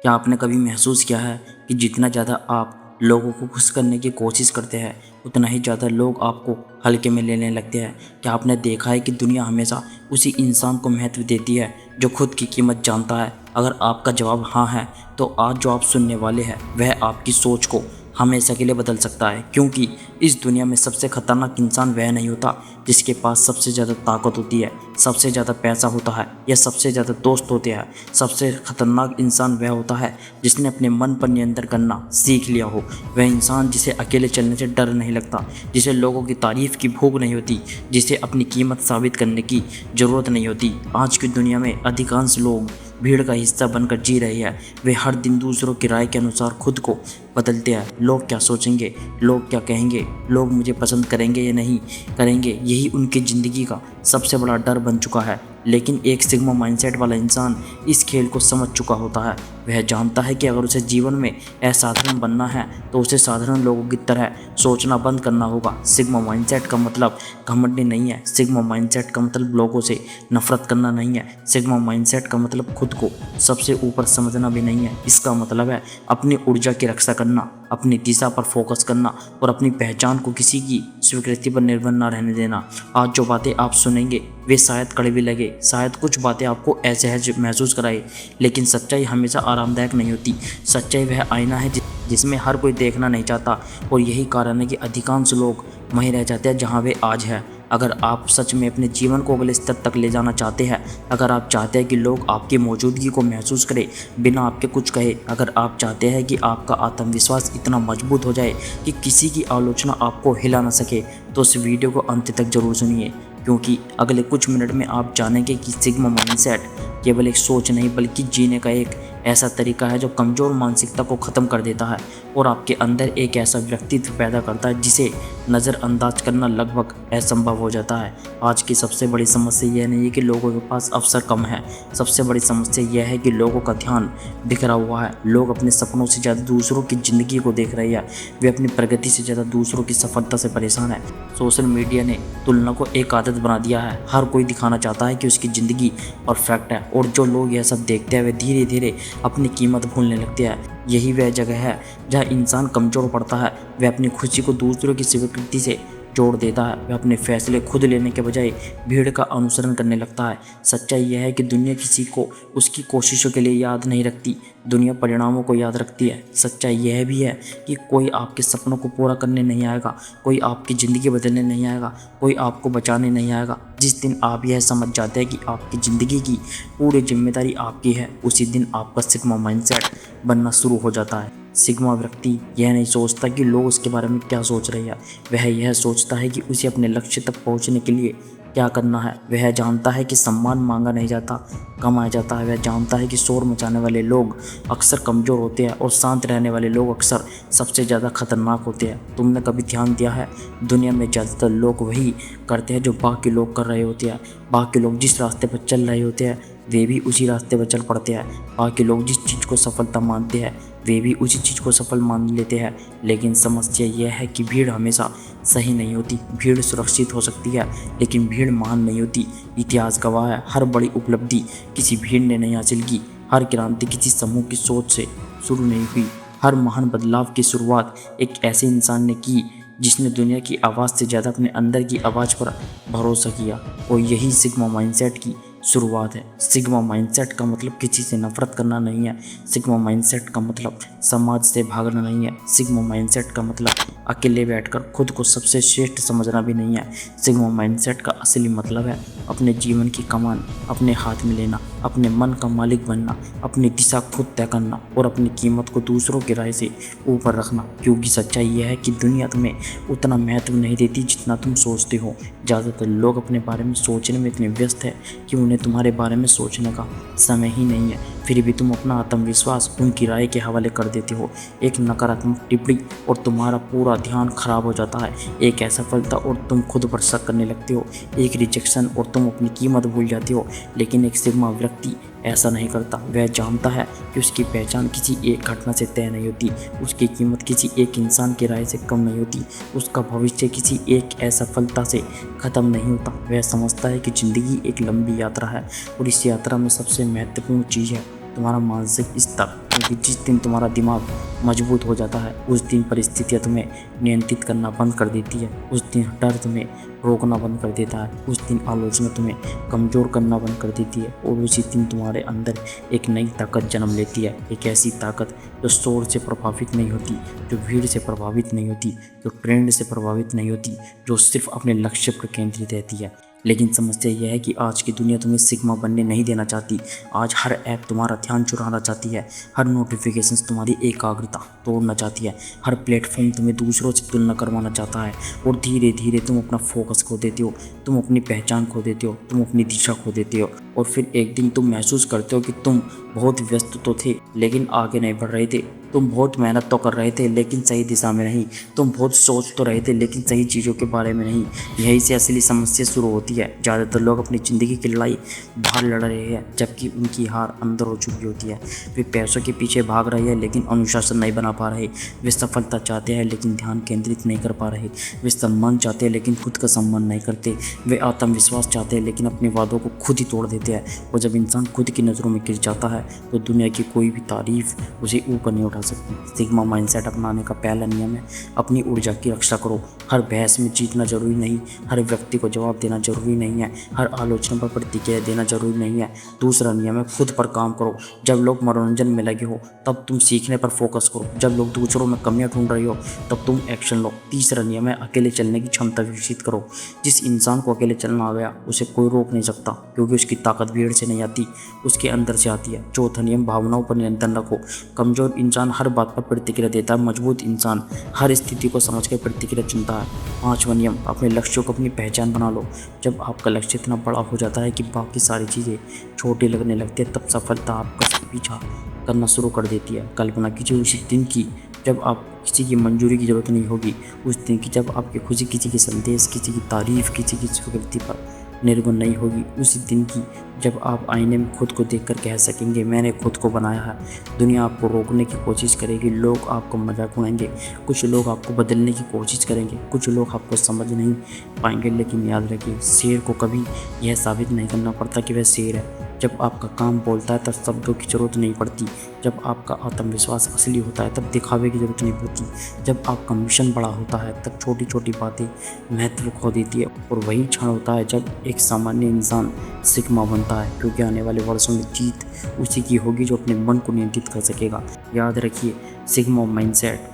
क्या आपने कभी महसूस किया है कि जितना ज़्यादा आप लोगों को खुश करने की कोशिश करते हैं उतना ही ज़्यादा लोग आपको हल्के में लेने लगते हैं। क्या आपने देखा है कि दुनिया हमेशा उसी इंसान को महत्व देती है जो खुद की कीमत जानता है। अगर आपका जवाब हाँ है तो आज जो आप सुनने वाले हैं वह आपकी सोच को हमेशा के लिए बदल सकता है, क्योंकि इस दुनिया में सबसे खतरनाक इंसान वह नहीं होता जिसके पास सबसे ज़्यादा ताकत होती है, सबसे ज़्यादा पैसा होता है या सबसे ज़्यादा दोस्त होते हैं। सबसे खतरनाक इंसान वह होता है जिसने अपने मन पर नियंत्रण करना सीख लिया हो। वह इंसान जिसे अकेले चलने से डर नहीं लगता, जिसे लोगों की तारीफ़ की भूख नहीं होती, जिसे अपनी कीमत साबित करने की ज़रूरत नहीं होती। आज की दुनिया में अधिकांश लोग भीड़ का हिस्सा बनकर जी रहे हैं। वे हर दिन दूसरों की राय के अनुसार खुद को बदलते हैं। लोग क्या सोचेंगे, लोग क्या कहेंगे, लोग मुझे पसंद करेंगे या नहीं करेंगे, यही उनकी ज़िंदगी का सबसे बड़ा डर बन चुका है। लेकिन एक सिग्मा माइंडसेट वाला इंसान इस खेल को समझ चुका होता है। वह जानता है कि अगर उसे जीवन में असाधारण बनना है तो उसे साधारण लोगों की तरह सोचना बंद करना होगा। सिग्मा माइंडसेट का मतलब घमंडी नहीं है। सिग्मा माइंडसेट का मतलब लोगों से नफरत करना नहीं है। सिग्मा माइंडसेट का मतलब खुद को सबसे ऊपर समझना भी नहीं है। इसका मतलब है अपनी ऊर्जा की रक्षा करना, अपनी दिशा पर फोकस करना और अपनी पहचान को किसी की स्वीकृति पर निर्भर न रहने देना। आज जो बातें आप सुनेंगे वे शायद कड़वी लगे, शायद कुछ बातें आपको असहज महसूस कराए, लेकिन सच्चाई हमेशा आरामदायक नहीं होती। सच्चाई वह आईना है जिसमें हर कोई देखना नहीं चाहता, और यही कारण है कि अधिकांश लोग वहीं रह जाते हैं जहां वे आज हैं। अगर आप सच में अपने जीवन को अगले स्तर तक ले जाना चाहते हैं, अगर आप चाहते हैं कि लोग आपकी मौजूदगी को महसूस करें बिना आपके कुछ कहे, अगर आप चाहते हैं कि आपका आत्मविश्वास इतना मजबूत हो जाए कि किसी की आलोचना आपको हिला ना सके, तो इस वीडियो को अंत तक जरूर सुनिए, क्योंकि अगले कुछ मिनट में आप जानेंगे कि सिग्मा माइंडसेट केवल एक सोच नहीं बल्कि जीने का एक ऐसा तरीका है जो कमज़ोर मानसिकता को ख़त्म कर देता है और आपके अंदर एक ऐसा व्यक्तित्व पैदा करता है जिसे नज़रअंदाज करना लगभग असंभव हो जाता है। आज की सबसे बड़ी समस्या यह नहीं है कि लोगों के पास अवसर कम है, सबसे बड़ी समस्या यह है कि लोगों का ध्यान बिखरा हुआ है। लोग अपने सपनों से ज़्यादा दूसरों की ज़िंदगी को देख रहे हैं। वे अपनी प्रगति से ज़्यादा दूसरों की सफलता से परेशान है। सोशल मीडिया ने तुलना को एक आदत बना दिया है। हर कोई दिखाना चाहता है कि उसकी ज़िंदगी परफेक्ट है, और जो लोग यह सब देखते हैं वे धीरे धीरे अपनी कीमत भूलने लगते हैं। यही वह जगह है जहाँ इंसान कमज़ोर पड़ता है। वह अपनी खुशी को दूसरों की स्वीकृति से जोड़ देता है। वह अपने फैसले खुद लेने के बजाय भीड़ का अनुसरण करने लगता है। सच्चाई यह है कि दुनिया किसी को उसकी कोशिशों के लिए याद नहीं रखती, दुनिया परिणामों को याद रखती है। सच्चाई यह भी है कि कोई आपके सपनों को पूरा करने नहीं आएगा, कोई आपकी ज़िंदगी बदलने नहीं आएगा, कोई आपको बचाने नहीं आएगा। जिस दिन आप यह समझ जाते हैं कि आपकी ज़िंदगी की पूरी जिम्मेदारी आपकी है, उसी दिन आपका सिग्मा माइंडसेट बनना शुरू हो जाता है। सिग्मा व्यक्ति यह नहीं सोचता कि लोग उसके बारे में क्या सोच रहे हैं, वह यह सोचता है कि उसे अपने लक्ष्य तक पहुंचने के लिए क्या करना है। वह जानता है कि सम्मान मांगा नहीं जाता, कमाया जाता है। वह जानता है कि शोर मचाने वाले लोग अक्सर कमज़ोर होते हैं और शांत रहने वाले लोग अक्सर सबसे ज़्यादा खतरनाक होते हैं। तुमने कभी ध्यान दिया है, दुनिया में ज़्यादातर लोग वही करते हैं जो बाकी लोग कर रहे होते हैं। बाकी लोग जिस रास्ते पर चल रहे होते हैं वे भी उसी रास्ते पर चल पड़ते हैं। बाकी लोग जिस चीज़ को सफलता मानते हैं वे भी उसी चीज़ को सफल मान लेते हैं। लेकिन समस्या यह है कि भीड़ हमेशा सही नहीं होती। भीड़ सुरक्षित हो सकती है लेकिन भीड़ महान नहीं होती। इतिहास गवाह है, हर बड़ी उपलब्धि किसी भीड़ ने नहीं हासिल की, हर क्रांति किसी समूह की सोच से शुरू नहीं हुई, हर महान बदलाव की शुरुआत एक ऐसे इंसान ने की जिसने दुनिया की आवाज़ से ज़्यादा अपने अंदर की आवाज़ पर भरोसा किया। और यही सिग्मा माइंडसेट की शुरुआत है। सिग्मा माइंडसेट का मतलब किसी से नफरत करना नहीं है। सिग्मा माइंडसेट का मतलब समाज से भागना नहीं है। सिग्मा माइंडसेट का मतलब अकेले बैठकर खुद को सबसे श्रेष्ठ समझना भी नहीं है। सिग्मा माइंडसेट का असली मतलब है अपने जीवन की कमान अपने हाथ में लेना, अपने मन का मालिक बनना, अपनी दिशा खुद तय करना और अपनी कीमत को दूसरों की राय से ऊपर रखना। क्योंकि सच्चाई यह है कि दुनिया तुम्हें उतना महत्व नहीं देती जितना तुम सोचते हो। ज़्यादातर लोग अपने बारे में सोचने में इतने व्यस्त हैं कि उन्हें तुम्हारे बारे में सोचने का समय ही नहीं है। फिर भी तुम अपना आत्मविश्वास उनकी राय के हवाले कर देते हो। एक नकारात्मक टिप्पणी और तुम्हारा पूरा ध्यान खराब हो जाता है। एक असफलता और तुम खुद पर शक करने लगते हो। एक रिजेक्शन और तुम अपनी कीमत भूल जाते हो। लेकिन एक सिग्मा व्यक्ति ऐसा नहीं करता। वह जानता है कि उसकी पहचान किसी एक घटना से तय नहीं होती, उसकी कीमत किसी एक इंसान की राय से कम नहीं होती, उसका भविष्य किसी एक असफलता से ख़त्म नहीं होता। वह समझता है कि ज़िंदगी एक लंबी यात्रा है और इस यात्रा में सबसे महत्वपूर्ण चीज़ है तुम्हारा मानसिक स्तर। क्योंकि जिस दिन तुम्हारा दिमाग मजबूत हो जाता है उस दिन परिस्थितियाँ तुम्हें नियंत्रित करना बंद कर देती है, उस दिन डर तुम्हें रोकना बंद कर देता है, उस दिन आलोचना तुम्हें कमज़ोर करना बंद कर देती है और उसी दिन तुम्हारे अंदर एक नई ताकत जन्म लेती है। एक ऐसी ताकत जो शोर से प्रभावित नहीं होती, जो भीड़ से प्रभावित नहीं होती, जो ट्रेंड से प्रभावित नहीं होती, जो सिर्फ अपने लक्ष्य पर केंद्रित रहती है। लेकिन समस्या यह है कि आज की दुनिया तुम्हें सिग्मा बनने नहीं देना चाहती। आज हर ऐप तुम्हारा ध्यान चुराना चाहती है, हर नोटिफिकेशंस तुम्हारी एकाग्रता तोड़ना चाहती है, हर प्लेटफॉर्म तुम्हें दूसरों से तुलना करवाना चाहता है और धीरे धीरे तुम अपना फोकस खो देते हो, तुम अपनी पहचान खो देते हो, तुम अपनी दिशा खो देते हो और फिर एक दिन तुम महसूस करते हो कि तुम बहुत व्यस्त तो थे लेकिन आगे नहीं बढ़ रहे थे, तुम बहुत मेहनत तो कर रहे थे लेकिन सही दिशा में नहीं, तुम बहुत सोच तो रहे थे लेकिन सही चीज़ों के बारे में नहीं। यहीं से असली समस्या शुरू होती है। ज़्यादातर लोग अपनी ज़िंदगी की लड़ाई बाहर लड़ रहे हैं जबकि उनकी हार अंदर हो चुकी होती है। वे पैसों के पीछे भाग रहे हैं लेकिन अनुशासन नहीं बना पा रहे, वे सफलता चाहते हैं लेकिन ध्यान केंद्रित नहीं कर पा रहे, वे सम्मान चाहते हैं लेकिन खुद का सम्मान नहीं करते, वे आत्मविश्वास चाहते हैं लेकिन अपने वादों को खुद ही तोड़ देते हैं। और जब इंसान खुद की नज़रों में गिर जाता है तो दुनिया की कोई भी तारीफ उसे ऊपर नहीं उठा सकती। सिग्मा माइंडसेट अपनाने का पहला नियम है अपनी ऊर्जा की रक्षा करो। हर बहस में जीतना जरूरी नहीं, हर व्यक्ति को जवाब देना जरूरी नहीं है, हर आलोचना पर प्रतिक्रिया देना जरूरी नहीं है। दूसरा नियम है खुद पर काम करो। जब लोग मनोरंजन में लगे हो तब तुम सीखने पर फोकस करो, जब लोग दूसरों में कमियां ढूंढ रही हो तब तुम एक्शन लो। तीसरा नियम है अकेले चलने की क्षमता विकसित करो। जिस इंसान को अकेले चलना आ गया उसे कोई रोक नहीं सकता क्योंकि उसकी ताकत भीड़ से नहीं आती, उसके अंदर से आती है। चौथा नियम भावनाओं पर नियंत्रण रखो। कमजोर इंसान हर बात पर प्रतिक्रिया देता है, मजबूत इंसान हर स्थिति को समझकर प्रतिक्रिया चुनता है। पांचवा नियम अपने लक्ष्यों को अपनी पहचान बना लो। जब आपका लक्ष्य इतना बड़ा हो जाता है कि बाकी सारी चीज़ें छोटी लगने लगती है तब सफलता आपका पीछा करना शुरू कर देती है। कल्पना कीजिए उसी दिन की जब आप किसी की मंजूरी की ज़रूरत नहीं होगी, उस दिन की जब आपकी खुशी किसी के संदेश, किसी की तारीफ, किसी की स्वीकृति पर निर्भर नहीं होगी, उसी दिन की जब आप आईने में खुद को देखकर कह सकेंगे मैंने खुद को बनाया है। दुनिया आपको रोकने की कोशिश करेगी, लोग आपको मजाक उड़ाएंगे, कुछ लोग आपको बदलने की कोशिश करेंगे, कुछ लोग आपको समझ नहीं पाएंगे, लेकिन याद रखिए शेर को कभी यह साबित नहीं करना पड़ता कि वह शेर है। जब आपका काम बोलता है तब शब्दों की ज़रूरत नहीं पड़ती, जब आपका आत्मविश्वास असली होता है तब दिखावे की ज़रूरत नहीं पड़ती, जब आपका मिशन बड़ा होता है तब छोटी छोटी बातें महत्व खो देती है। और वही क्षण होता है जब एक सामान्य इंसान सिग्मा बनता है, क्योंकि आने वाले वर्षों में जीत उसी की होगी जो अपने मन को नियंत्रित कर सकेगा। याद रखिए सिग्मा माइंडसेट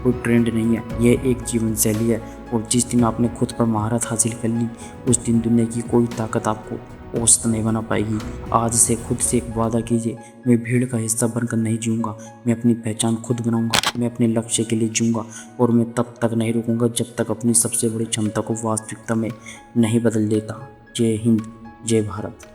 कोई ट्रेंड नहीं है, यह एक जीवन शैली है और जिस दिन आपने खुद पर महारत हासिल कर ली उस दिन दुनिया की कोई ताकत आपको औसत नहीं बना पाएगी। आज से खुद से एक वादा कीजिए, मैं भीड़ का हिस्सा बनकर नहीं जीऊँगा, मैं अपनी पहचान खुद बनाऊँगा, मैं अपने लक्ष्य के लिए जीऊँगा और मैं तब तक नहीं रुकूँगा जब तक अपनी सबसे बड़ी क्षमता को वास्तविकता में नहीं बदल देता। जय हिंद, जय भारत।